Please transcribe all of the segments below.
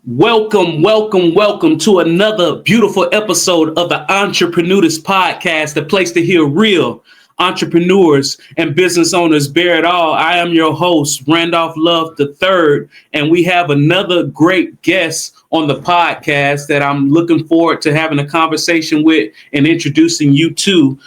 Welcome to another beautiful episode of the Entrepenudist Podcast, the place to hear real entrepreneurs and business owners bear it all. I am your host, Randolph Love III, and we have another great guest on the podcast that I'm looking forward to having a conversation with and introducing you to.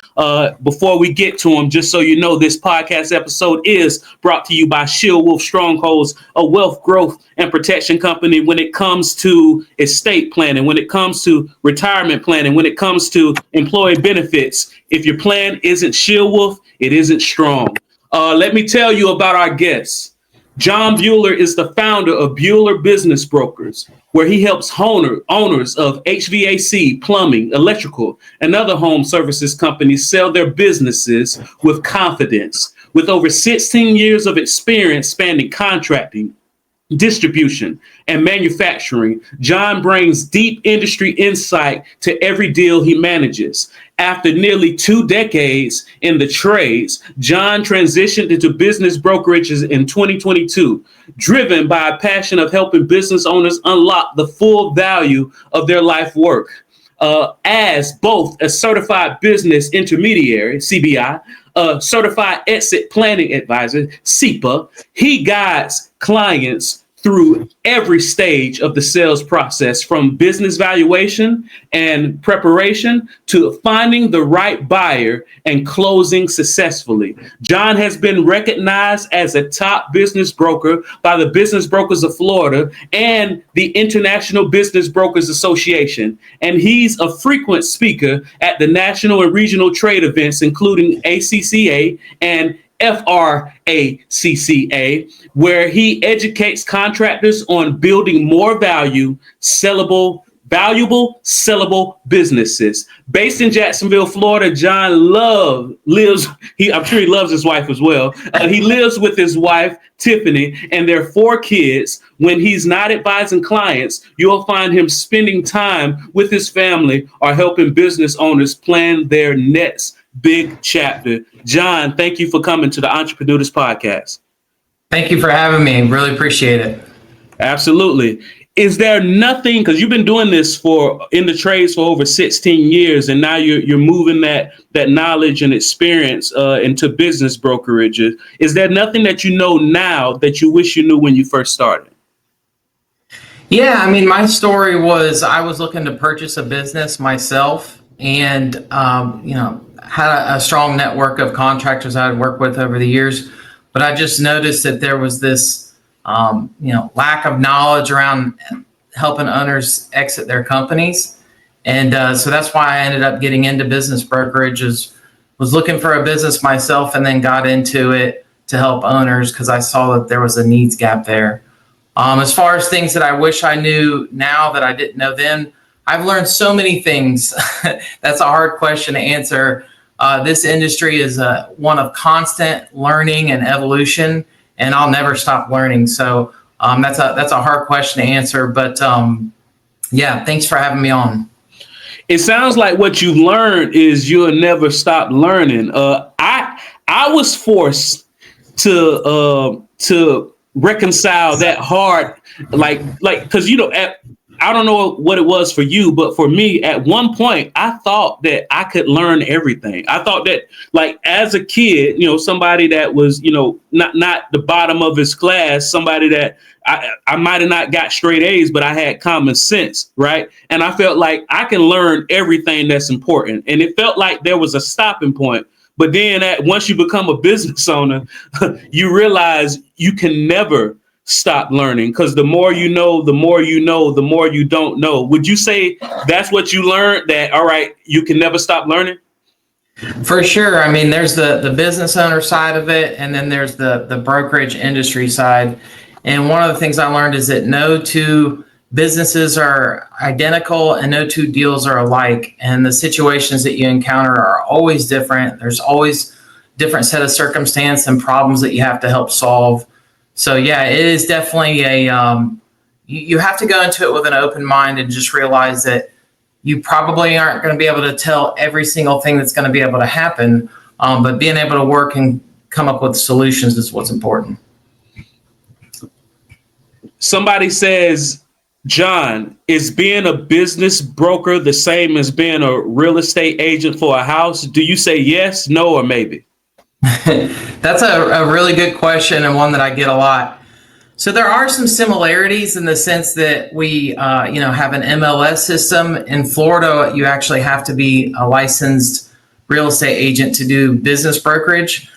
Before we get to him, just so you know, this podcast episode is brought to you by Shield Wolf Strongholds, a wealth growth and protection company when it comes to estate planning, when it comes to retirement planning, when it comes to employee benefits. If your plan isn't Shield Wolf, it isn't strong. Let me tell you about our guests. Jon Buehler is the founder of Buehler Business Brokers, where he helps owners of HVAC, plumbing, electrical, and other home services companies sell their businesses with confidence. With over 16 years of experience spanning contracting, distribution, and manufacturing, Jon brings deep industry insight to every deal he manages. After nearly 2 decades in the trades, Jon transitioned into business brokerages in 2022, driven by a passion of helping business owners unlock the full value of their life work. As both a certified business intermediary, CBI, a certified exit planning advisor, CEPA, he guides clients through every stage of the sales process, from business valuation and preparation to finding the right buyer and closing successfully. Jon has been recognized as a top business broker by the Business Brokers of Florida and the International Business Brokers Association, and he's a frequent speaker at the national and regional trade events, including ACCA and FRACCA, where he educates contractors on building more valuable, sellable businesses. Based in Jacksonville, Florida, Jon lives. I'm sure he loves his wife as well. He lives with his wife, Tiffany, and their 4 kids. When he's not advising clients, you'll find him spending time with his family or helping business owners plan their next big chapter. Jon, thank you for coming to the Entrepenudist Podcast. Thank you for having me. Really appreciate it. Absolutely. Is there nothing, because you've been doing this in the trades for over 16 years, and now you're moving that knowledge and experience into business brokerage. Is there nothing that you know now that you wish you knew when you first started? Yeah, I mean, my story was I was looking to purchase a business myself, and had a strong network of contractors I had worked with over the years, but I just noticed that there was this, lack of knowledge around helping owners exit their companies. And so that's why I ended up getting into business brokerage. Was looking for a business myself and then got into it to help owners because I saw that there was a needs gap there. As far as things that I wish I knew now that I didn't know then, I've learned so many things. That's a hard question to answer. This industry is one of constant learning and evolution, and I'll never stop learning. So that's a hard question to answer. But yeah, thanks for having me on. It sounds like what you've learned is you'll never stop learning. I was forced to reconcile that hard, like because I don't know what it was for you, but for me, at one point, I thought that I could learn everything. I thought that, like, as a kid, somebody that was, not the bottom of his class, somebody that I might have not got straight A's, but I had common sense, right? And I felt like I can learn everything that's important. And it felt like there was a stopping point. But then once you become a business owner, you realize you can never stop learning, because the more you know, the more you don't know. Would you say that's what you learned, that, all right, you can never stop learning? For sure. I mean, there's the business owner side of it, and then there's the brokerage industry side. And one of the things I learned is that no two businesses are identical and no two deals are alike. And the situations that you encounter are always different. There's always different set of circumstance and problems that you have to help solve. So yeah, it is definitely you have to go into it with an open mind and just realize that you probably aren't going to be able to tell every single thing that's going to be able to happen, but being able to work and come up with solutions is what's important. Somebody says Jon, is being a business broker the same as being a real estate agent for a house? Do you say yes, no, or maybe? That's a really good question, and one that I get a lot. So there are some similarities in the sense that we have an MLS system. In Florida, you actually have to be a licensed real estate agent to do business brokerage.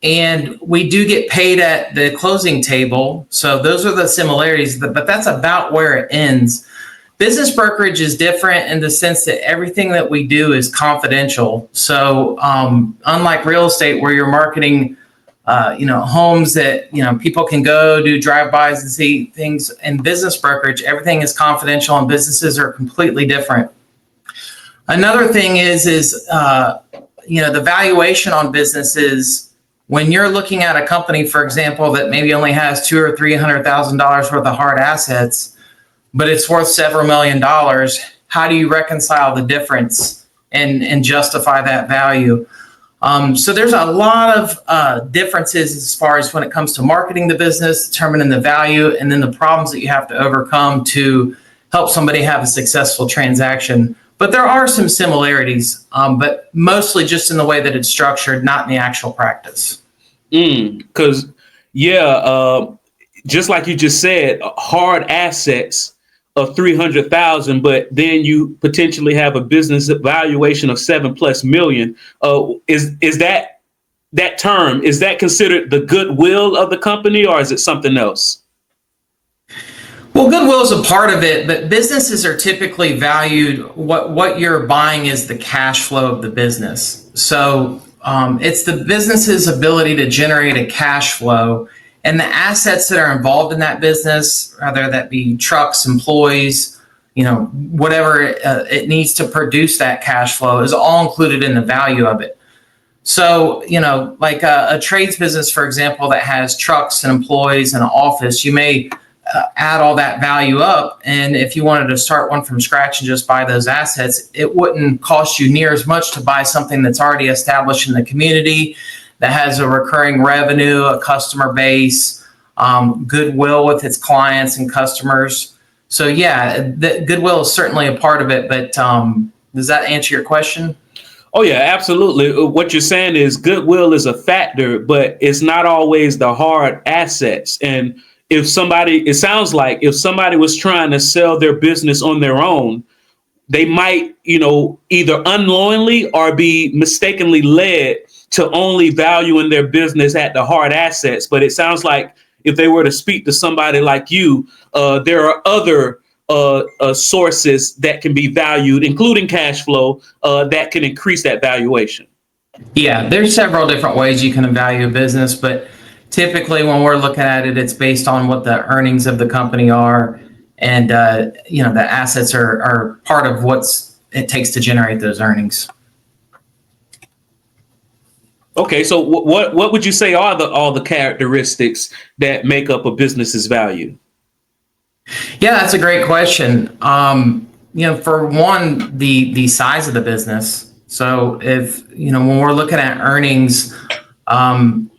And we do get paid at the closing table. So those are the similarities, but that's about where it ends. Business brokerage is different in the sense that everything that we do is confidential. So unlike real estate where you're marketing, homes that, people can go do drive-bys and see things, in business brokerage, everything is confidential and businesses are completely different. Another thing is the valuation on businesses. When you're looking at a company, for example, that maybe only has $200,000 or $300,000 worth of hard assets, but it's worth several $million, how do you reconcile the difference and justify that value? So there's a lot of differences as far as when it comes to marketing the business, determining the value, and then the problems that you have to overcome to help somebody have a successful transaction. But there are some similarities, but mostly just in the way that it's structured, not in the actual practice. Because, just like you just said, hard assets of 300,000, but then you potentially have a business valuation of $7+ million. Is that term, is that considered the goodwill of the company, or is it something else? Well, goodwill is a part of it, but businesses are typically valued. What you're buying is the cash flow of the business. So it's the business's ability to generate a cash flow, and the assets that are involved in that business, whether that be trucks, employees, whatever it needs to produce that cash flow, is all included in the value of it. So, like a trades business, for example, that has trucks and employees and an office, you may add all that value up. And if you wanted to start one from scratch and just buy those assets, it wouldn't cost you near as much to buy something that's already established in the community, that has a recurring revenue, a customer base, goodwill with its clients and customers. So the goodwill is certainly a part of it, but does that answer your question? Oh, yeah, absolutely. What you're saying is goodwill is a factor, but it's not always the hard assets. And it sounds like if somebody was trying to sell their business on their own, they might, either unknowingly or be mistakenly led to only valuing their business at the hard assets. But it sounds like if they were to speak to somebody like you, there are other sources that can be valued, including cash flow, that can increase that valuation. Yeah, there's several different ways you can value a business, but typically when we're looking at it, it's based on what the earnings of the company are, and the assets are part of what's it takes to generate those earnings. Okay, so what would you say are all the characteristics that make up a business's value? Yeah, that's a great question. For one, the size of the business. So if when we're looking at earnings,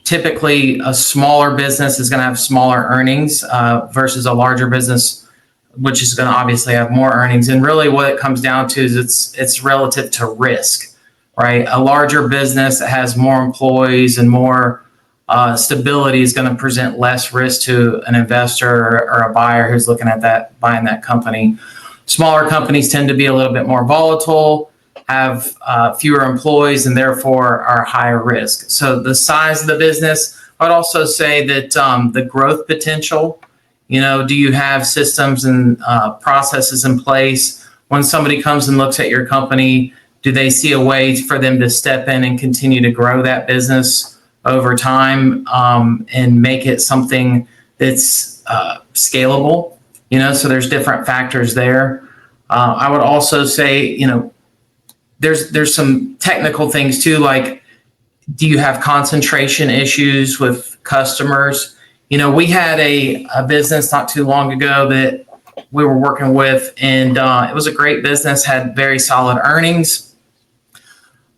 typically a smaller business is going to have smaller earnings versus a larger business, which is going to obviously have more earnings. And really, what it comes down to is it's relative to risk. Right, a larger business that has more employees and more stability is going to present less risk to an investor or a buyer who's looking at buying that company. Smaller companies tend to be a little bit more volatile, have fewer employees, and therefore are higher risk. So the size of the business, I'd also say that the growth potential. Do you have systems and processes in place? When somebody comes and looks at your company, do they see a way for them to step in and continue to grow that business over time and make it something that's scalable? So there's different factors there. I would also say, there's some technical things too, like do you have concentration issues with customers? We had a business not too long ago that we were working with, and it was a great business, had very solid earnings.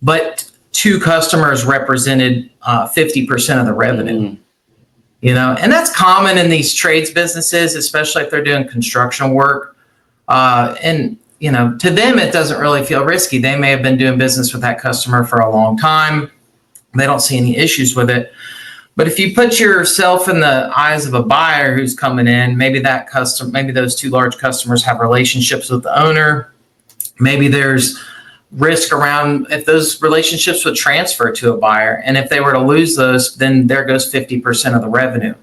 But 2 customers represented 50% of the revenue. And that's common in these trades businesses, especially if they're doing construction work. And to them, it doesn't really feel risky. They may have been doing business with that customer for a long time. They don't see any issues with it. But if you put yourself in the eyes of a buyer who's coming in, maybe those two large customers have relationships with the owner. Maybe there's risk around if those relationships would transfer to a buyer. And if they were to lose those, then there goes 50% of the revenue.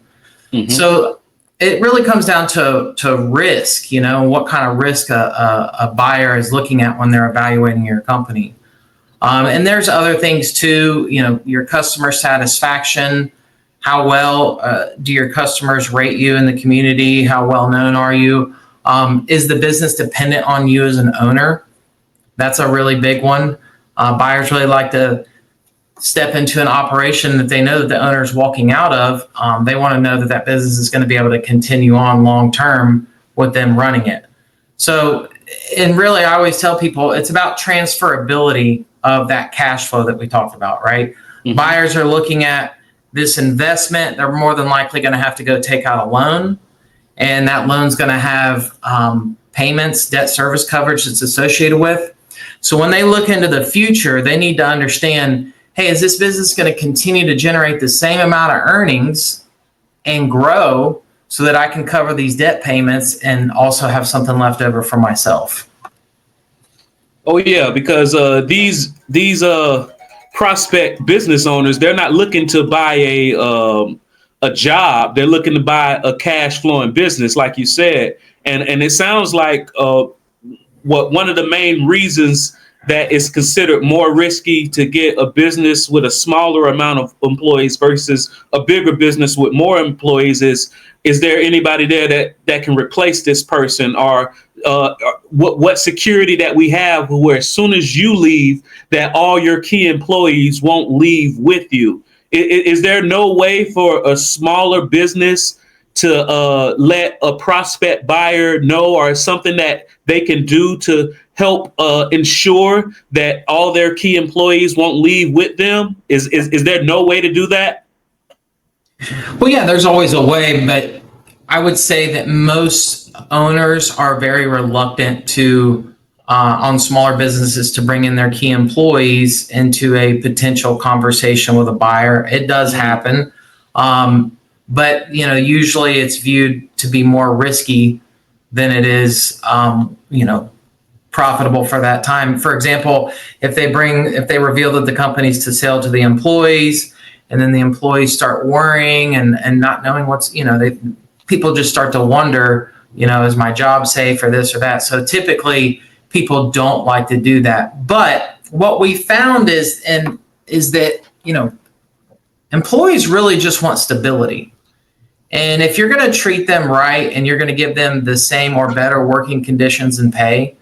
Mm-hmm. So it really comes down to risk, what kind of risk a buyer is looking at when they're evaluating your company. And there's other things too, your customer satisfaction. How well do your customers rate you in the community? How well known are you? Is the business dependent on you as an owner? That's a really big one. Buyers really like to step into an operation that they know that the owner is walking out of. They want to know that business is going to be able to continue on long term with them running it. So, and really, I always tell people it's about transferability of that cash flow that we talked about, right? Mm-hmm. Buyers are looking at this investment. They're more than likely going to have to go take out a loan, and that loan's going to have payments, debt service coverage that's associated with. So when they look into the future, they need to understand, hey, is this business going to continue to generate the same amount of earnings and grow so that I can cover these debt payments and also have something left over for myself? Oh yeah, because these prospect business owners, they're not looking to buy a job. They're looking to buy a cash flowing business, like you said. And it sounds like one of the main reasons that it's considered more risky to get a business with a smaller amount of employees versus a bigger business with more employees is there anybody there that can replace this person, or what security that we have where as soon as you leave that all your key employees won't leave with you? Is there no way for a smaller business to let a prospect buyer know, or something that they can do to help ensure that all their key employees won't leave with them? Is there no way to do that? Well, yeah, there's always a way, but I would say that most owners are very reluctant to, on smaller businesses, to bring in their key employees into a potential conversation with a buyer. It does happen. But, usually it's viewed to be more risky than it is, profitable for that time. For example, if they reveal that the company's to sell to the employees, and then the employees start worrying and not knowing people just start to wonder, is my job safe or this or that? So typically people don't like to do that. But what we found is that, employees really just want stability. And if you're going to treat them right and you're going to give them the same or better working conditions and pay,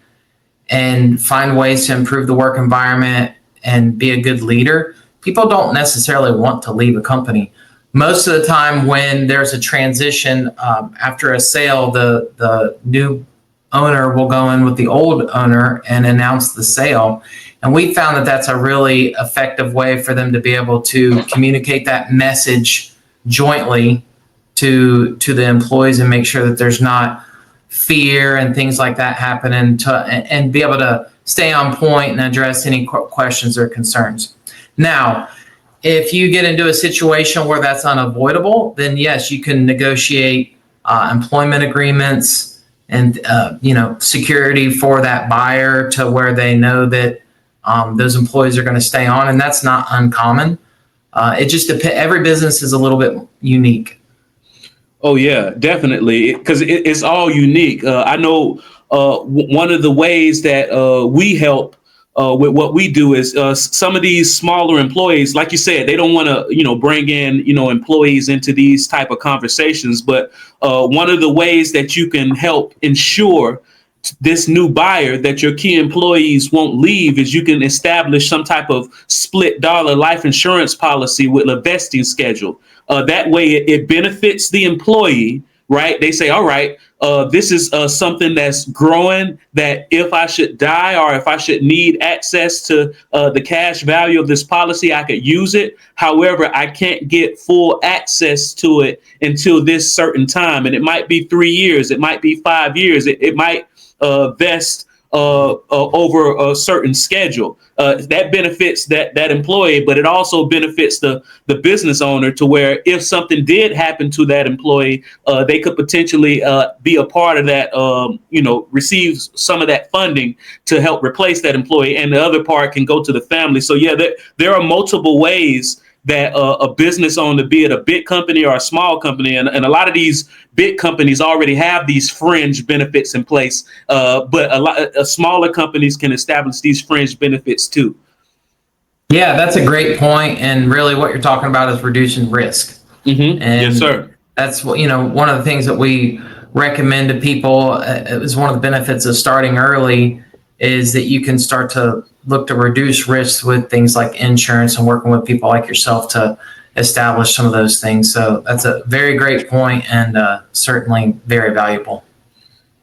and find ways to improve the work environment and be a good leader, people don't necessarily want to leave a company. Most of the time when there's a transition after a sale, the new owner will go in with the old owner and announce the sale. And we found that that's a really effective way for them to be able to communicate that message jointly to the employees and make sure that there's not fear and things like that happening, and be able to stay on point and address any questions or concerns. Now, if you get into a situation where that's unavoidable, then yes, you can negotiate employment agreements and security for that buyer to where they know that those employees are going to stay on, and that's not uncommon. It just depends. Every business is a little bit unique. Oh yeah, definitely, because it's all unique. I know one of the ways that we help with what we do is some of these smaller employees, like you said, they don't want to bring in employees into these type of conversations. But one of the ways that you can help ensure this new buyer that your key employees won't leave is you can establish some type of split dollar life insurance policy with a vesting schedule. That way it benefits the employee right? They say, all right, this is something that's growing, that if I should die or if I should need access to the cash value of this policy, I could use it. However, I can't get full access to it until this certain time. And it might be 3 years. It might be 5 years. It might vest over a certain schedule. That benefits that employee, but it also benefits the business owner, to where if something did happen to that employee, they could potentially be a part of that, receive some of that funding to help replace that employee, and the other part can go to the family. So yeah, there are multiple ways that a business owner, be it a big company or a small company, and a lot of these big companies already have these fringe benefits in place, but a lot of smaller companies can establish these fringe benefits too. Yeah, that's a great point. And really what you're talking about is reducing risk. Mm-hmm. And yes, sir. That's what, one of the things that we recommend to people is one of the benefits of starting early is that you can start to look to reduce risks with things like insurance and working with people like yourself to establish some of those things. So that's a very great point, and certainly very valuable.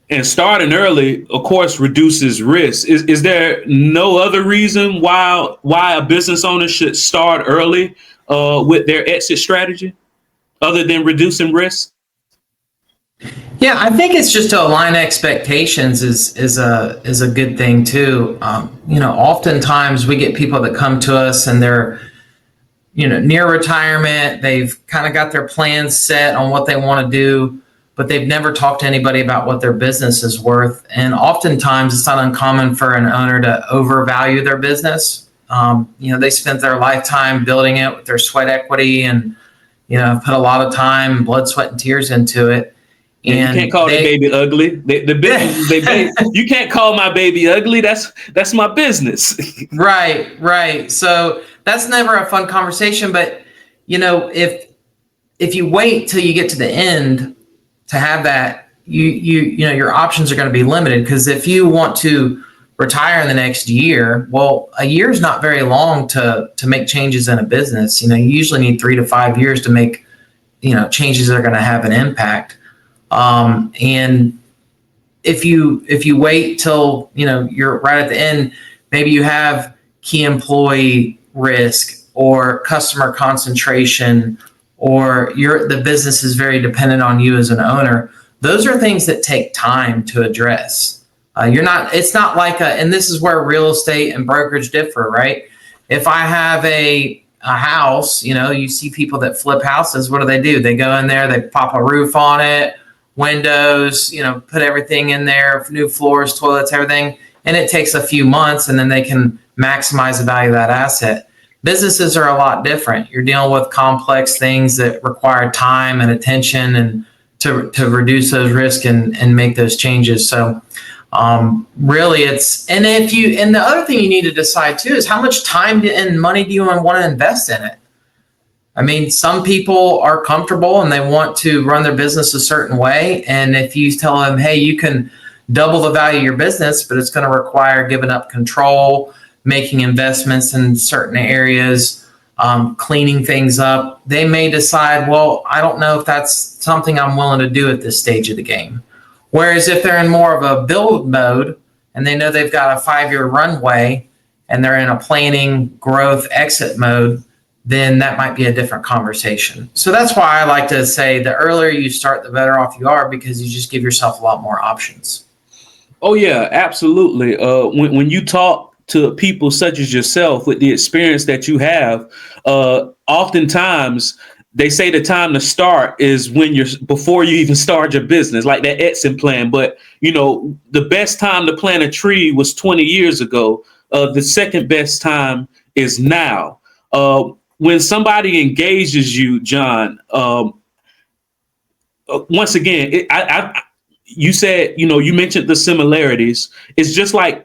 And starting early, of course, reduces risk. Is there no other reason why a business owner should start early with their exit strategy other than reducing risk? Yeah, I think it's just to align expectations is a good thing too. Oftentimes we get people that come to us and they're, near retirement. They've kind of got their plans set on what they want to do, but they've never talked to anybody about what their business is worth. And oftentimes it's not uncommon for an owner to overvalue their business. They spent their lifetime building it with their sweat equity and, put a lot of time, blood, sweat, and tears into it. And you can't call the baby ugly. You can't call my baby ugly. That's my business. Right. So that's never a fun conversation. But if you wait till you get to the end to have that, your options are going to be limited. Because if you want to retire in the next year, well, a year is not very long to make changes in a business. You usually need 3 to 5 years to make changes that are going to have an impact. And if you wait till, you're right at the end, maybe you have key employee risk or customer concentration, or the business is very dependent on you as an owner. Those are things that take time to address. It's not like and this is where real estate and brokerage differ, right? If I have a house, you see people that flip houses. What do? They go in there, they pop a roof on it, windows, put everything in there, new floors, toilets, everything. And it takes a few months, and then they can maximize the value of that asset. Businesses are a lot different. You're dealing with complex things that require time and attention, and to reduce those risks and make those changes. So really and the other thing you need to decide too is how much time and money do you want to invest in it? I mean, some people are comfortable and they want to run their business a certain way. And if you tell them, hey, you can double the value of your business, but it's going to require giving up control, making investments in certain areas, cleaning things up, they may decide, well, I don't know if that's something I'm willing to do at this stage of the game. Whereas if they're in more of a build mode and they know they've got a 5-year runway and they're in a planning, growth, exit mode, then that might be a different conversation. So that's why I like to say the earlier you start, the better off you are, because you just give yourself a lot more options. Oh, yeah, absolutely. When you talk to people such as yourself with the experience that you have, oftentimes they say the time to start is before you even start your business, like that exit plan. But, the best time to plant a tree was 20 years ago. The second best time is now. When somebody engages you, Jon, once again, you said, you mentioned the similarities. It's just like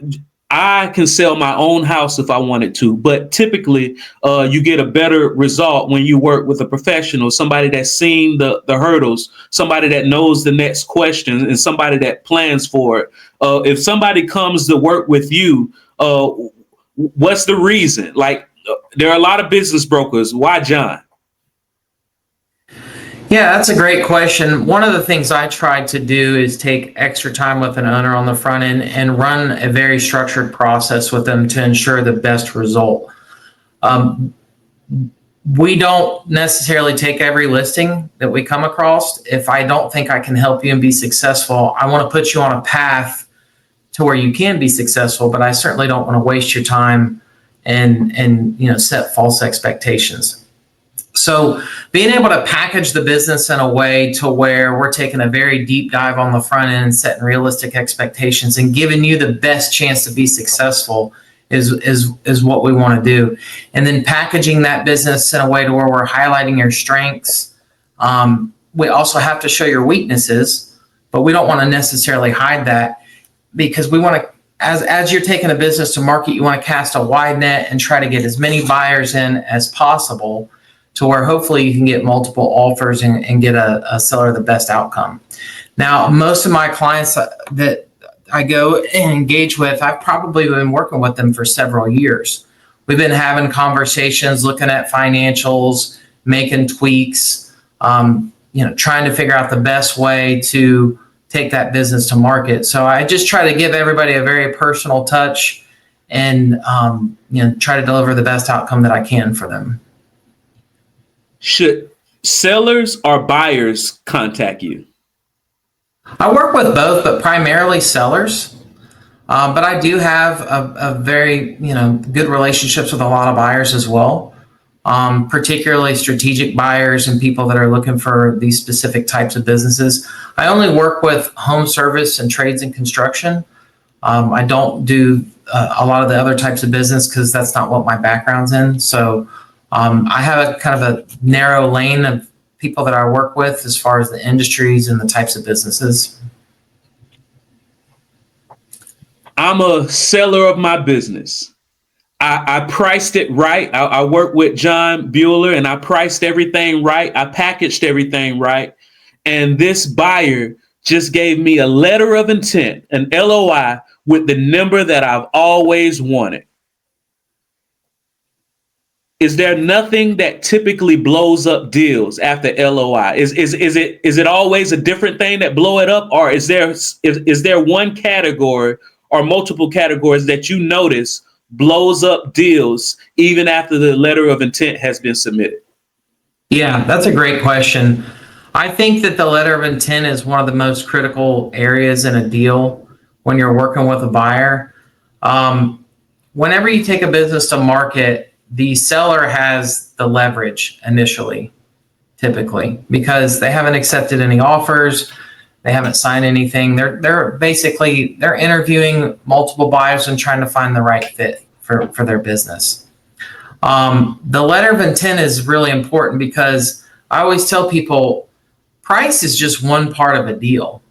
I can sell my own house if I wanted to, but typically you get a better result when you work with a professional, somebody that's seen the hurdles, somebody that knows the next question, and somebody that plans for it. If somebody comes to work with you, what's the reason? Like, there are a lot of business brokers. Why, Jon? Yeah, that's a great question. One of the things I try to do is take extra time with an owner on the front end and run a very structured process with them to ensure the best result. We don't necessarily take every listing that we come across. If I don't think I can help you and be successful, I want to put you on a path to where you can be successful, but I certainly don't want to waste your time and set false expectations. So being able to package the business in a way to where we're taking a very deep dive on the front end and setting realistic expectations and giving you the best chance to be successful is what we want to do. And then packaging that business in a way to where we're highlighting your strengths. We also have to show your weaknesses, but we don't want to necessarily hide that, because we want to, as you're taking a business to market, you want to cast a wide net and try to get as many buyers in as possible, to where hopefully you can get multiple offers and get a seller the best outcome. Now, most of my clients that I go and engage with, I've probably been working with them for several years. We've been having conversations, looking at financials, making tweaks, trying to figure out the best way to take that business to market. So I just try to give everybody a very personal touch and try to deliver the best outcome that I can for them. Should sellers or buyers contact you? I work with both, but primarily sellers. But I do have a very good relationships with a lot of buyers as well, particularly strategic buyers and people that are looking for these specific types of businesses. I only work with home service and trades and construction. I don't do a lot of the other types of business because that's not what my background's in. So I have a kind of a narrow lane of people that I work with as far as the industries and the types of businesses. I'm a seller of my business. I priced it right. I worked with Jon Buehler and I priced everything right. I packaged everything right. And this buyer just gave me a letter of intent, an LOI, with the number that I've always wanted. Is there nothing that typically blows up deals after LOI? Is it always a different thing that blow it up, or is there one category or multiple categories that you notice blows up deals even after the letter of intent has been submitted? Yeah, that's a great question. I think that the letter of intent is one of the most critical areas in a deal when you're working with a buyer. Whenever you take a business to market, the seller has the leverage initially, typically, because they haven't accepted any offers, they haven't signed anything. They're interviewing multiple buyers and trying to find the right fit for their business. The letter of intent is really important because I always tell people price is just one part of a deal.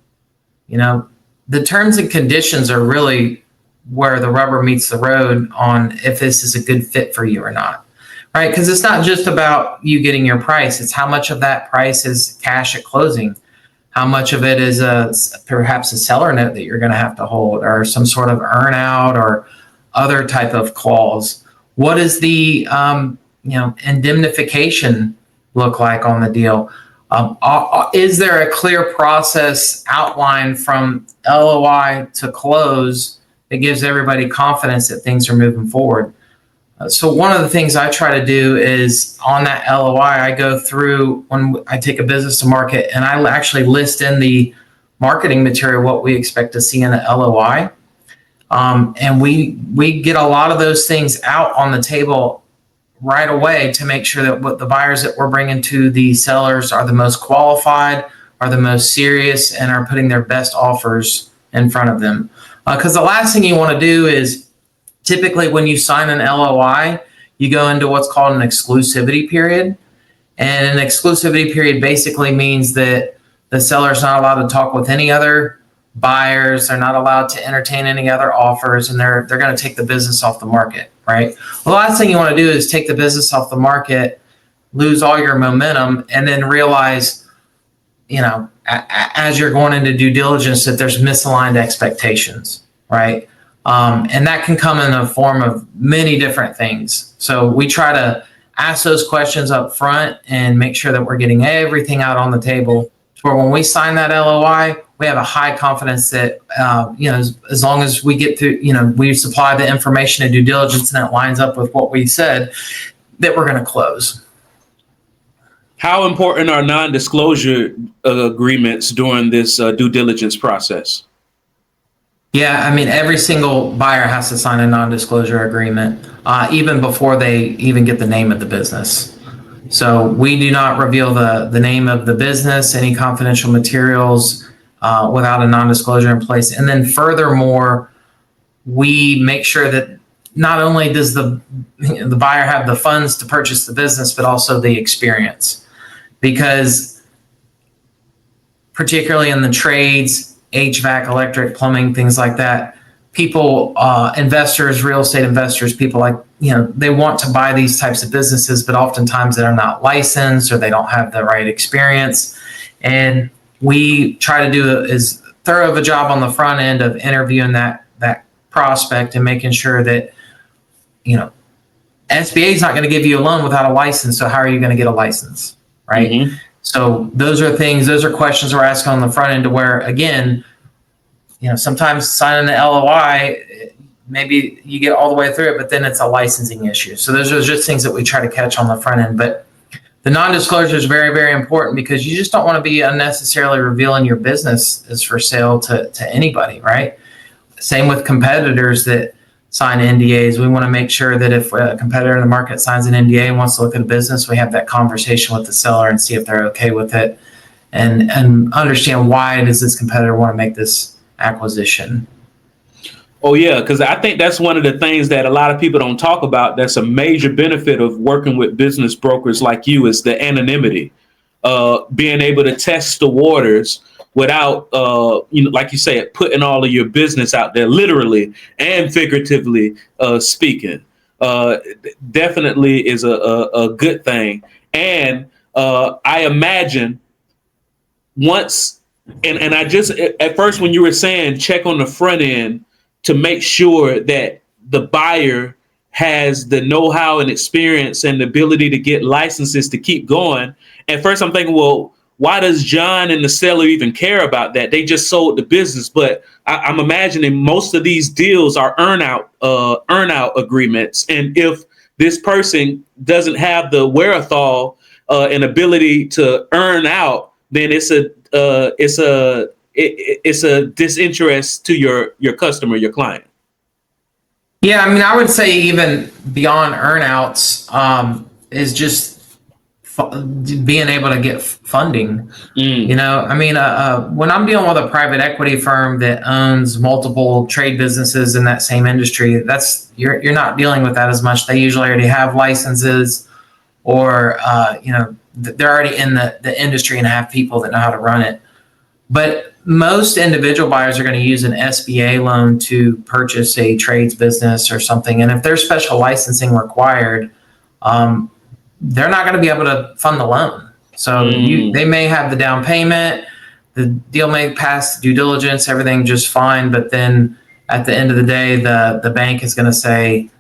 The terms and conditions are really where the rubber meets the road on if this is a good fit for you or not, right? Because it's not just about you getting your price. It's how much of that price is cash at closing. How much of it is perhaps a seller note that you're going to have to hold, or some sort of earn out or other type of clause. What is the indemnification look like on the deal? Is there a clear process outlined from LOI to close that gives everybody confidence that things are moving forward? So one of the things I try to do is on that LOI, I go through when I take a business to market and I actually list in the marketing material what we expect to see in the LOI. And we get a lot of those things out on the table right away to make sure that what the buyers that we're bringing to the sellers are the most qualified, are the most serious, and are putting their best offers in front of them. Because the last thing you want to do is, typically when you sign an LOI, you go into what's called an exclusivity period. And an exclusivity period basically means that the seller's not allowed to talk with any other buyers. They're not allowed to entertain any other offers, and they're going to take the business off the market, right? Well, the last thing you want to do is take the business off the market, lose all your momentum, and then realize, as you're going into due diligence, that there's misaligned expectations, right? And that can come in the form of many different things. So we try to ask those questions up front and make sure that we're getting everything out on the table. Where when we sign that LOI, we have a high confidence that, as long as we get through, we supply the information and due diligence and it lines up with what we said, that we're going to close. How important are non-disclosure agreements during this due diligence process? Yeah, I mean, every single buyer has to sign a non-disclosure agreement, even before they even get the name of the business. So we do not reveal the name of the business, any confidential materials, without a non-disclosure in place. And then furthermore, we make sure that not only does the buyer have the funds to purchase the business, but also the experience. Because particularly in the trades, HVAC, electric, plumbing, things like that, people, investors, real estate investors, people they want to buy these types of businesses, but oftentimes they're not licensed or they don't have the right experience. And we try to do as thorough of a job on the front end of interviewing that prospect and making sure that, SBA is not going to give you a loan without a license. So how are you going to get a license? Right. Mm-hmm. So those are questions we're asking on the front end, to where, again, sometimes signing the LOI, maybe you get all the way through it, but then it's a licensing issue. So those are just things that we try to catch on the front end. But the non-disclosure is very, very important, because you just don't want to be unnecessarily revealing your business is for sale to anybody, right? Same with competitors that sign NDAs. We want to make sure that if a competitor in the market signs an NDA and wants to look at a business, we have that conversation with the seller and see if they're okay with it, and understand why does this competitor want to make this acquisition. Oh, yeah, because I think that's one of the things that a lot of people don't talk about. That's a major benefit of working with business brokers like you, is the anonymity, being able to test the waters without, like you said, putting all of your business out there, literally and figuratively speaking. Definitely is a good thing. And I imagine once, and I just, at first when you were saying check on the front end to make sure that the buyer has the know-how and experience and the ability to get licenses to keep going. At first I'm thinking, well, why does Jon and the seller even care about that? They just sold the business. But I'm imagining most of these deals are earn out agreements. And if this person doesn't have the wherewithal and ability to earn out, then it's a disinterest to your customer, your client. Yeah, I mean, I would say even beyond earnouts is just being able to get funding. I mean, when I'm dealing with a private equity firm that owns multiple trade businesses in that same industry, you're not dealing with that as much. They usually already have licenses, or they're already in the industry and have people that know how to run it. But most individual buyers are going to use an SBA loan to purchase a trades business or something. And if there's special licensing required, they're not going to be able to fund the loan. So they may have the down payment, the deal may pass due diligence, everything just fine. But then at the end of the day, the bank is going to say,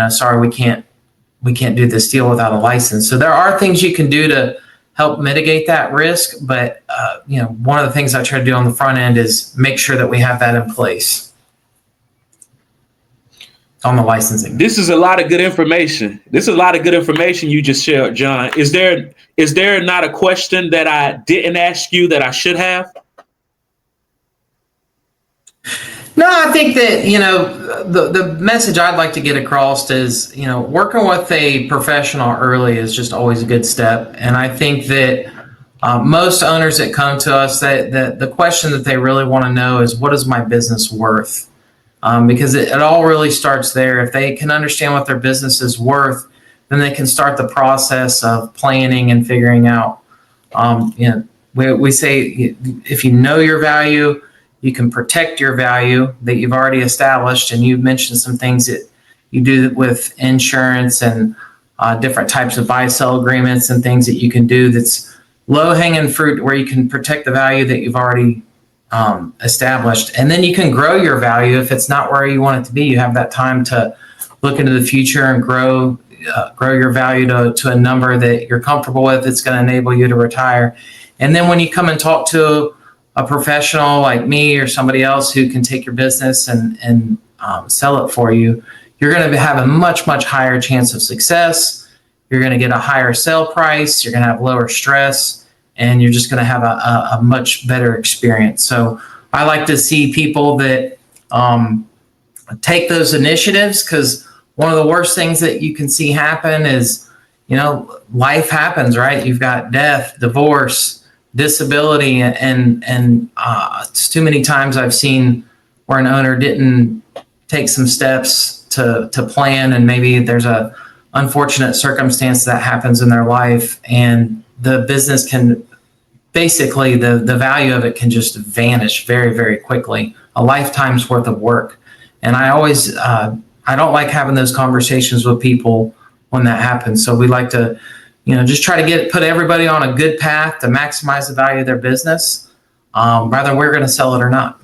sorry, we can't do this deal without a license. So there are things you can do to help mitigate that risk. But, one of the things I try to do on the front end is make sure that we have that in place on the licensing. This is a lot of good information. You just shared, Jon. Is there not a question that I didn't ask you that I should have? No, I think that, the message I'd like to get across is, working with a professional early is just always a good step. And I think that most owners that come to us, that the question that they really want to know is, what is my business worth? Because it all really starts there. If they can understand what their business is worth, then they can start the process of planning and figuring out, we say, if you know your value, you can protect your value that you've already established. And you've mentioned some things that you do with insurance and different types of buy-sell agreements and things that you can do that's low-hanging fruit, where you can protect the value that you've already established. And then you can grow your value. If it's not where you want it to be, you have that time to look into the future and grow grow your value to a number that you're comfortable with. It's going to enable you to retire. And then when you come and talk to a professional like me or somebody else who can take your business and sell it for you, you're going to have a much, much higher chance of success. You're going to get a higher sale price. You're going to have lower stress, and you're just going to have a much better experience. So I like to see people that take those initiatives, because one of the worst things that you can see happen is, life happens, right? You've got death, divorce, disability, and it's too many times I've seen where an owner didn't take some steps to plan, and maybe there's a unfortunate circumstance that happens in their life, and the business can basically, the value of it can just vanish very, very quickly, a lifetime's worth of work. And I always, I don't like having those conversations with people when that happens. So we like to, just try to put everybody on a good path to maximize the value of their business, whether we're going to sell it or not.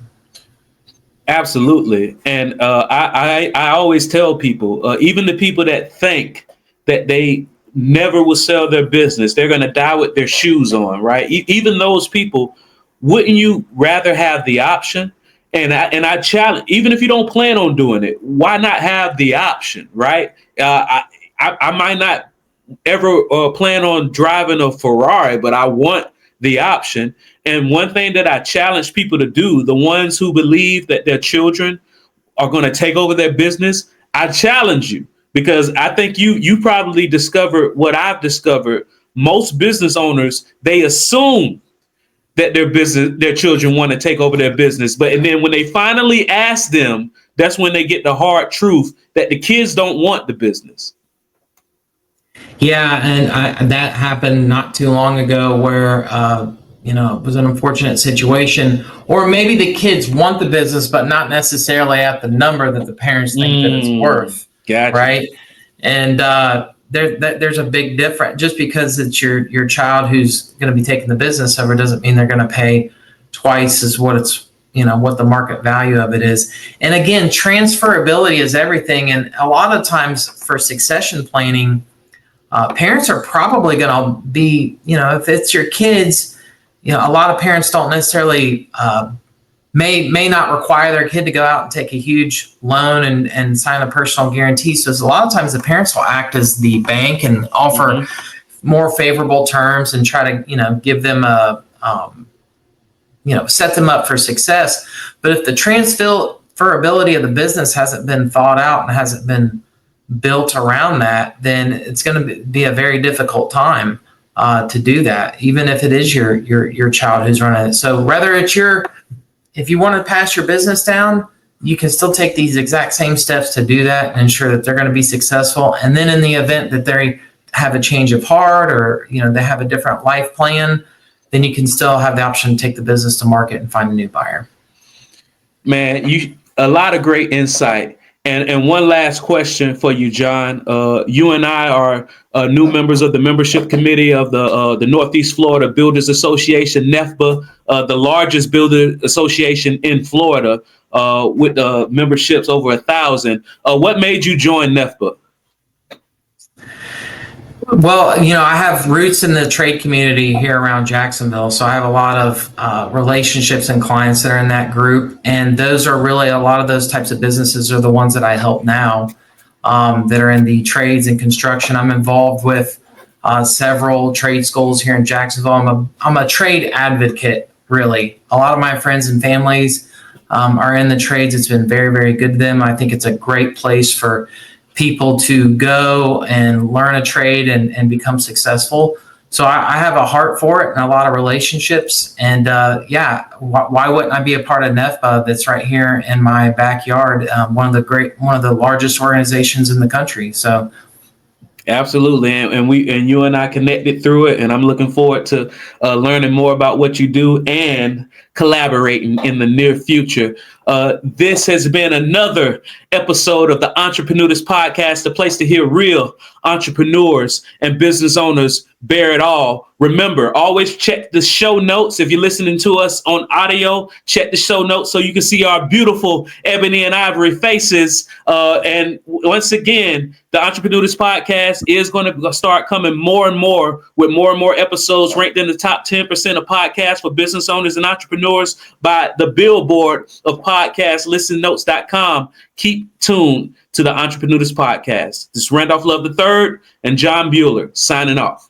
Absolutely. And I always tell people, even the people that think that they never will sell their business, they're going to die with their shoes on, right? Even those people, wouldn't you rather have the option? And I challenge, even if you don't plan on doing it, why not have the option, right? I might not ever plan on driving a Ferrari, but I want the option. And one thing that I challenge people to do, the ones who believe that their children are going to take over their business, I challenge you, because I think you probably discovered what I've discovered. Most business owners, they assume that their children want to take over their business. And then when they finally ask them, that's when they get the hard truth that the kids don't want the business. Yeah, and that happened not too long ago where, it was an unfortunate situation. Or maybe the kids want the business, but not necessarily at the number that the parents think that it's worth. Gotcha. Right? And there's a big difference. Just because it's your child who's going to be taking the business over doesn't mean they're going to pay twice as what it's, what the market value of it is. And again, transferability is everything. And a lot of times for succession planning, parents are probably going to be, if it's your kids, a lot of parents don't necessarily may not require their kid to go out and take a huge loan and sign a personal guarantee. So a lot of times the parents will act as the bank and offer more favorable terms and try to, give them set them up for success. But if the transferability of the business hasn't been thought out and hasn't been built around that, then it's going to be a very difficult time to do that, even if it is your child who's running it. So whether it's if you want to pass your business down, you can still take these exact same steps to do that and ensure that they're going to be successful. And then in the event that they have a change of heart or, they have a different life plan, then you can still have the option to take the business to market and find a new buyer. Man, a lot of great insight. And one last question for you, Jon. You and I are new members of the membership committee of the Northeast Florida Builders Association, NEFBA, the largest builder association in Florida, with memberships over 1,000. What made you join NEFBA? Well, I have roots in the trade community here around Jacksonville, so I have a lot of relationships and clients that are in that group, and those are really a lot of those types of businesses are the ones that I help now, that are in the trades and construction. I'm involved with several trade schools here in Jacksonville. I'm a trade advocate, really. A lot of my friends and families are in the trades. It's been very, very good to them. I think it's a great place for people to go and learn a trade and become successful. So I have a heart for it and a lot of relationships. And why wouldn't I be a part of NEFBA that's right here in my backyard? One of the largest organizations in the country. So absolutely. And you and I connected through it, and I'm looking forward to learning more about what you do and collaborating in the near future. This has been another episode of the Entrepenudist Podcast, the place to hear real entrepreneurs and business owners bear it all. Remember, always check the show notes. If you're listening to us on audio, check the show notes so you can see our beautiful ebony and ivory faces. And once again, the Entrepenudist Podcast is going to start coming more and more with more and more episodes ranked in the top 10% of podcasts for business owners and entrepreneurs by the Billboard of Podcast ListenNotes.com. Keep tuned to the Entrepenudist Podcast. This is Randolph Love III and Jon Buehler signing off.